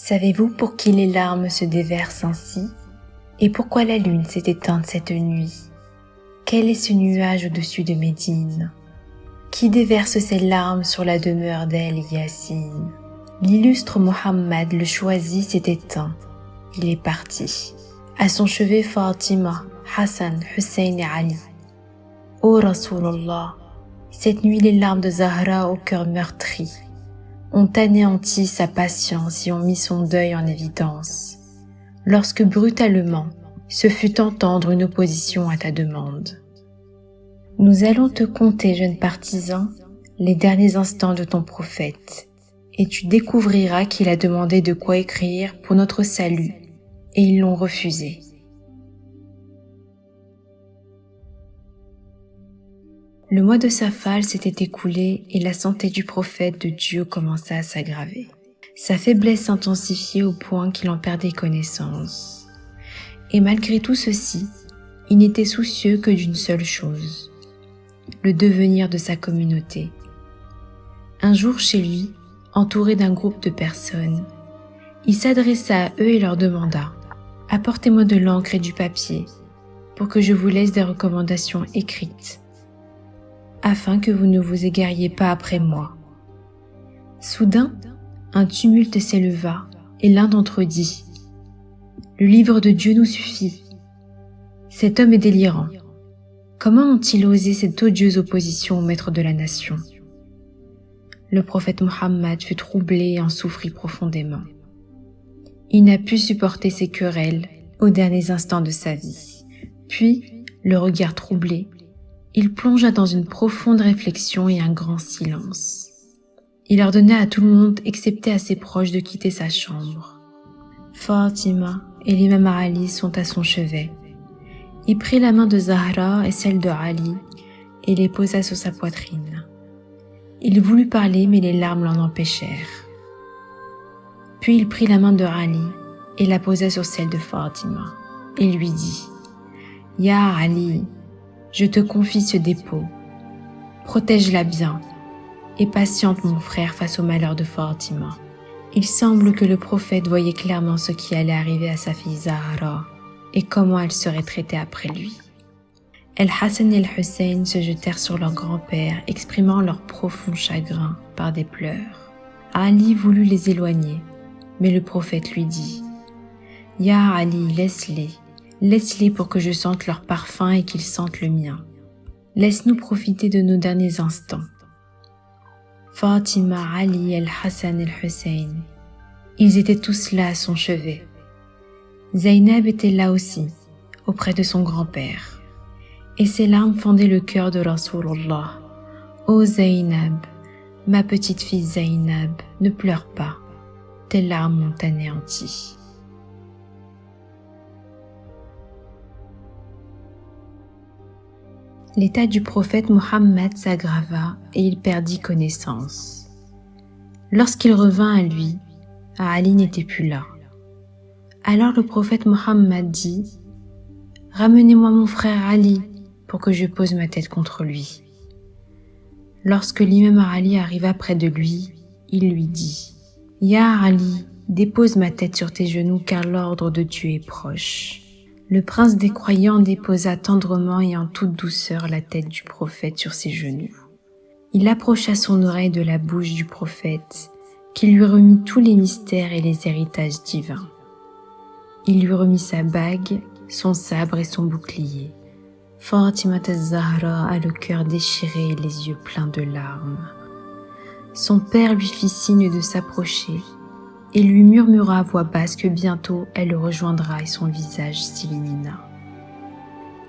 Savez-vous pour qui les larmes se déversent ainsi? Et pourquoi la lune s'est éteinte cette nuit? Quel est ce nuage au-dessus de Médine? Qui déverse ses larmes sur la demeure d'El Yassine? L'illustre Mohammed le choisi s'est éteint. Il est parti. À son chevet Fatima, Hassan, Hussein et Ali. Ô Rasulallah, cette nuit les larmes de Zahra au cœur meurtri ont anéanti sa patience et ont mis son deuil en évidence, lorsque brutalement se fut entendre une opposition à ta demande. Nous allons te conter, jeune partisan, les derniers instants de ton prophète, et tu découvriras qu'il a demandé de quoi écrire pour notre salut, et ils l'ont refusé. Le mois de Safar s'était écoulé et la santé du prophète de Dieu commença à s'aggraver. Sa faiblesse s'intensifiait au point qu'il en perdait connaissance. Et malgré tout ceci, il n'était soucieux que d'une seule chose, le devenir de sa communauté. Un jour chez lui, entouré d'un groupe de personnes, il s'adressa à eux et leur demanda « Apportez-moi de l'encre et du papier pour que je vous laisse des recommandations écrites, afin que vous ne vous égariez pas après moi. » Soudain, un tumulte s'éleva et l'un d'entre eux dit « Le livre de Dieu nous suffit. Cet homme est délirant. Comment ont-ils osé cette odieuse opposition au maître de la nation ?» Le prophète Mohammed fut troublé et en souffrit profondément. Il n'a pu supporter ces querelles aux derniers instants de sa vie. Puis, le regard troublé, il plongea dans une profonde réflexion et un grand silence. Il ordonna à tout le monde, excepté à ses proches, de quitter sa chambre. Fatima et l'imam Ali sont à son chevet. Il prit la main de Zahra et celle de Ali et les posa sur sa poitrine. Il voulut parler, mais les larmes l'en empêchèrent. Puis il prit la main de Ali et la posa sur celle de Fatima et lui dit « Ya Ali, je te confie ce dépôt. Protège-la bien et patiente mon frère face au malheur de Fatima. » Il semble que le prophète voyait clairement ce qui allait arriver à sa fille Zahra et comment elle serait traitée après lui. El-Hassan et El-Hussein se jetèrent sur leur grand-père, exprimant leur profond chagrin par des pleurs. Ali voulut les éloigner, mais le prophète lui dit « Ya Ali, laisse-les pour que je sente leur parfum et qu'ils sentent le mien. Laisse-nous profiter de nos derniers instants. » Fatima, Ali, El-Hassan et El-Hussein, ils étaient tous là à son chevet. Zaynab était là aussi, auprès de son grand-père. Et ses larmes fendaient le cœur de Rasulullah. « Ô Zaynab, ma petite fille Zaynab, ne pleure pas, tes larmes m'ont anéanti. » L'état du prophète Mohammed s'aggrava et il perdit connaissance. Lorsqu'il revint à lui, Ali n'était plus là. Alors le prophète Mohammed dit « Ramenez-moi mon frère Ali pour que je pose ma tête contre lui. » Lorsque l'imam Ali arriva près de lui, il lui dit « Ya Ali, dépose ma tête sur tes genoux car l'ordre de Dieu est proche. » Le prince des croyants déposa tendrement et en toute douceur la tête du prophète sur ses genoux. Il approcha son oreille de la bouche du prophète, qui lui remit tous les mystères et les héritages divins. Il lui remit sa bague, son sabre et son bouclier. Fatima az-Zahra a le cœur déchiré et les yeux pleins de larmes. Son père lui fit signe de s'approcher et lui murmura à voix basse que bientôt elle le rejoindra et son visage s'illumina.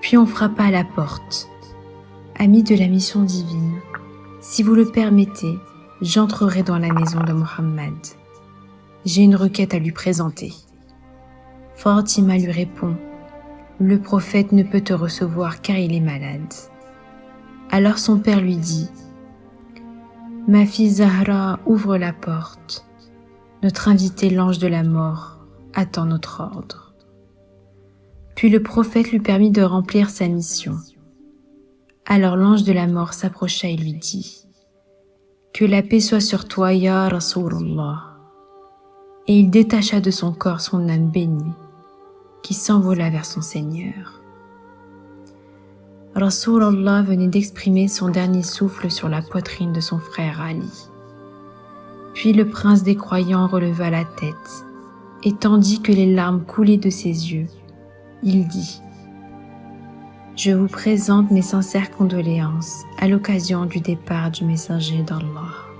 Puis on frappa à la porte. « Amis de la mission divine, si vous le permettez, j'entrerai dans la maison de Mohammed. J'ai une requête à lui présenter. » Fatima lui répond « Le prophète ne peut te recevoir car il est malade. » Alors son père lui dit « Ma fille Zahra, ouvre la porte. Notre invité, l'ange de la mort, attend notre ordre. » Puis le prophète lui permit de remplir sa mission. Alors l'ange de la mort s'approcha et lui dit « Que la paix soit sur toi, ya Rasulullah. » et il détacha de son corps son âme bénie, qui s'envola vers son Seigneur. Rasulallah venait d'exprimer son dernier souffle sur la poitrine de son frère Ali. Puis le prince des croyants releva la tête, et tandis que les larmes coulaient de ses yeux, il dit : « Je vous présente mes sincères condoléances à l'occasion du départ du messager d'Allah.